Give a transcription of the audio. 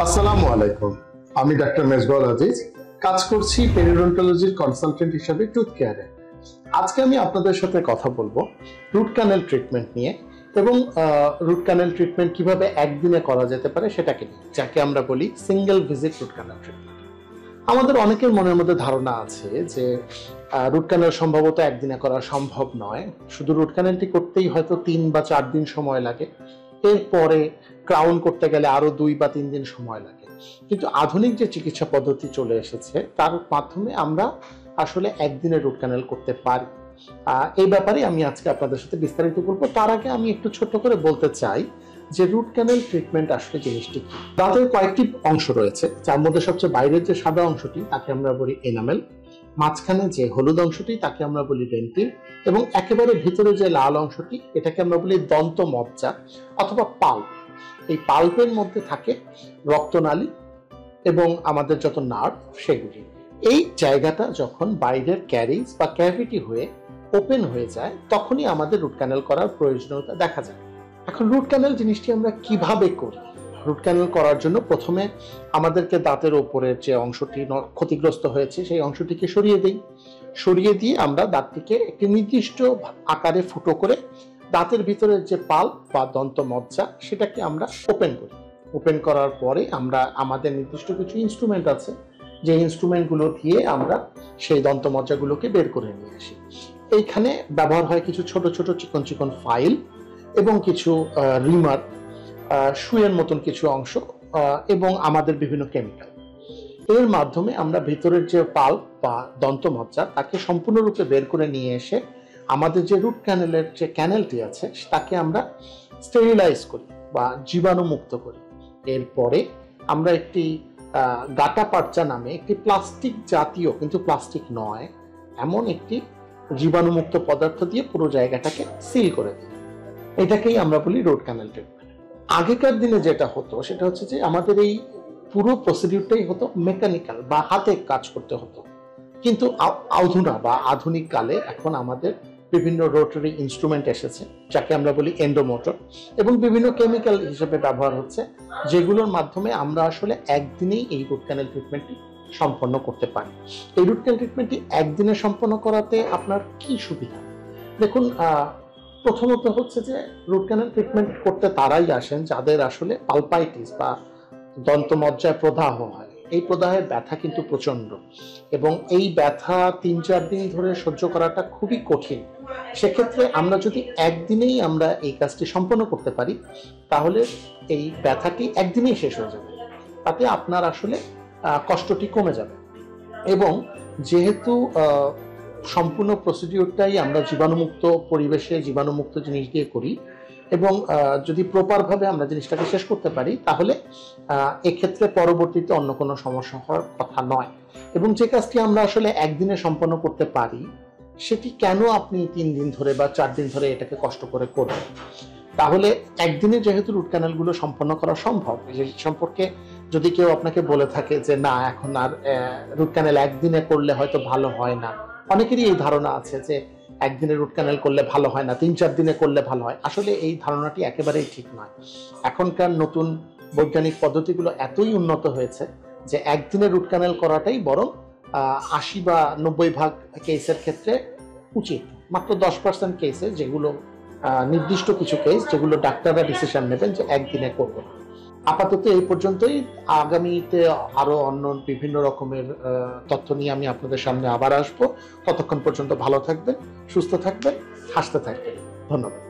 আসসালামু আলাইকুম। আমি ডাক্তার মেজবাউল আজিজ, কাজ করছি পেরিওডন্টোলজির কনসালটেন্ট হিসেবে টুথ কেয়ারে। আজকে আমি আপনাদের সাথে কথা বলবো রুট ক্যানেল ট্রিটমেন্ট নিয়ে এবং রুট ক্যানেল ট্রিটমেন্ট কিভাবে একদিনে করা যেতে পারে সেটাকে নিয়ে, যাকে আমরা বলি single visit root canal treatment. আমাদের অনেকের মনের মধ্যে ধারণা আছে যে রুট ক্যানেল সম্ভবত একদিনে করা সম্ভব নয়, শুধু রুট ক্যানেলটি করতেই হয়তো 3 বা 4 দিন সময় লাগে, এরপরে ক্রাউন করতে গেলে আরো 2 বা 3 দিন সময় লাগে। কিন্তু আধুনিক যে চিকিৎসা পদ্ধতি চলে এসেছে তার মাধ্যমে আমরা আসলে একদিনে রুট ক্যানেল করতে পারি। এই ব্যাপারে আমি আজকে আপনাদের সাথে বিস্তারিত বলবো। তার আগে আমি একটু ছোট্ট করে বলতে চাই যে রুট ক্যানেল ট্রিটমেন্ট আসলে জিনিসটি কি। দাঁতের কয়েকটি অংশ রয়েছে, যার মধ্যে সবচেয়ে বাইরের যে সাদা অংশটি তাকে আমরা বলি এনামেল, মাঝখানে যে হলুদ অংশটি তাকে আমরা বলি ডেন্টিন, এবং একেবারে ভিতরে যে লাল অংশটি এটাকে আমরা বলি দন্ত মজ্জা অথবা পাল্প। এই পাল্পের মধ্যে থাকে রক্তনালী এবং আমাদের যত নার্ভ সেগুলি। এই জায়গাটা যখন বাইরের ক্যারিজ বা ক্যাভিটি হয়ে ওপেন হয়ে যায় তখনই আমাদের রুট ক্যানেল করার প্রয়োজনীয়তা দেখা যায়। এখন রুট ক্যানেল জিনিসটি আমরা কিভাবে করি? রুট ক্যানেল করার জন্য প্রথমে আমাদেরকে দাঁতের ওপরের যে অংশটি ক্ষতিগ্রস্ত হয়েছে সেই অংশটিকে সরিয়ে দিই। সরিয়ে দিয়ে আমরা দাঁতটিকে একটি নির্দিষ্ট আকারে ফুটো করে দাঁতের ভিতরের যে পাল্প বা দন্ত মজ্জা সেটাকে আমরা ওপেন করি। ওপেন করার পরে আমরা আমাদের নির্দিষ্ট কিছু ইনস্ট্রুমেন্ট আছে, যে ইনস্ট্রুমেন্টগুলো দিয়ে আমরা সেই দন্ত মজ্জাগুলোকে বের করে নিয়ে আসি। এইখানে ব্যবহার হয় কিছু ছোট ছোট চিকন চিকন ফাইল এবং কিছু রিমার, সুয়ের মতন কিছু অংশ এবং আমাদের বিভিন্ন কেমিক্যাল। এর মাধ্যমে আমরা ভিতরের যে পাল্প বা দন্ত মজ্জা তাকে সম্পূর্ণরূপে বের করে নিয়ে এসে আমাদের যে রুট ক্যানেলের যে ক্যানেলটি আছে তাকে আমরা স্টেরিলাইজ করি বা জীবাণুমুক্ত করি। এরপরে আমরা একটি গাটা পার্চা নামে একটি প্লাস্টিক জাতীয়, কিন্তু প্লাস্টিক নয়, এমন একটি জীবাণুমুক্ত পদার্থ দিয়ে পুরো জায়গাটাকে সিল করে দিই। এটাকেই আমরা বলি রুট ক্যানেল ট্রিটমেন্ট। আগেকার দিনে যেটা হতো সেটা হচ্ছে যে আমাদের এই পুরো প্রসিডিউরটাই হতো মেকানিক্যাল বা হাতে কাজ করতে হতো, কিন্তু আধুনিক কালে এখন আমাদের বিভিন্ন রোটারি ইনস্ট্রুমেন্ট এসেছে যাকে আমরা বলি এন্ডোমোটর, এবং বিভিন্ন কেমিক্যাল হিসেবে ব্যবহার হচ্ছে, যেগুলোর মাধ্যমে আমরা আসলে একদিনেই এই রুট ক্যানেল ট্রিটমেন্টটি সম্পন্ন করতে পারি। এই রুট ক্যানেল ট্রিটমেন্টটি একদিনে সম্পন্ন করাতে আপনার কি সুবিধা? দেখুন, প্রথমত হচ্ছে যে রুট ক্যানেল ট্রিটমেন্ট করতে তারাই আসেন যাদের আসলে পালপাইটিস বা দন্তমজ্জায় প্রদাহ হয়। এই প্রদাহের ব্যথা কিন্তু প্রচন্ড, এবং এই ব্যথা 3-4 দিন ধরে সহ্য করাটা খুবই কঠিন। সেক্ষেত্রে আমরা যদি একদিনেই আমরা এই কাজটি সম্পন্ন করতে পারি তাহলে এই ব্যথাটি একদিনেই শেষ হয়ে যাবে, তাতে আপনার আসলে কষ্টটি কমে যাবে। এবং যেহেতু সম্পূর্ণ প্রসিডিউরটাই আমরা জীবাণুমুক্ত পরিবেশে জীবাণুমুক্ত জিনিস দিয়ে করি, এবং যদি প্রপারভাবে আমরা জিনিসটাকে শেষ করতে পারি তাহলে এক্ষেত্রে পরবর্তীতে অন্য কোনো সমস্যা হওয়ার কথা নয়। এবং যে কাজটি আমরা আসলে একদিনে সম্পন্ন করতে পারি সেটি কেন আপনি 3 দিন ধরে বা 4 দিন ধরে এটাকে কষ্ট করে করবেন? তাহলে একদিনে যেহেতু রুট ক্যানেলগুলো সম্পন্ন করা সম্ভব, এই সম্পর্কে যদি কেউ আপনাকে বলে থাকে যে না, এখন আর রুট ক্যানেল একদিনে করলে হয়তো ভালো হয় না, অনেকেরই এই ধারণা আছে যে একদিনে রুট ক্যানেল করলে ভালো হয় না, 3-4 দিনে করলে ভালো হয়। আসলে এই ধারণাটি একেবারেই ঠিক নয়। এখনকার নতুন বৈজ্ঞানিক পদ্ধতিগুলো এতই উন্নত হয়েছে যে একদিনে রুট ক্যানেল করাটাই বরং 80 বা 90 ভাগ কেসের ক্ষেত্রে উচিত। মাত্র 10% কেসে, যেগুলো নির্দিষ্ট কিছু কেস যেগুলো ডাক্তাররা ডিসিশন নেবেন যে একদিনে করবে। আপাতত এই পর্যন্তই। আগামীতে আরো অন্য বিভিন্ন রকমের তথ্য নিয়ে আমি আপনাদের সামনে আবার আসবো। ততক্ষণ পর্যন্ত ভালো থাকবেন, সুস্থ থাকবেন, হাসতে থাকবেন। ধন্যবাদ।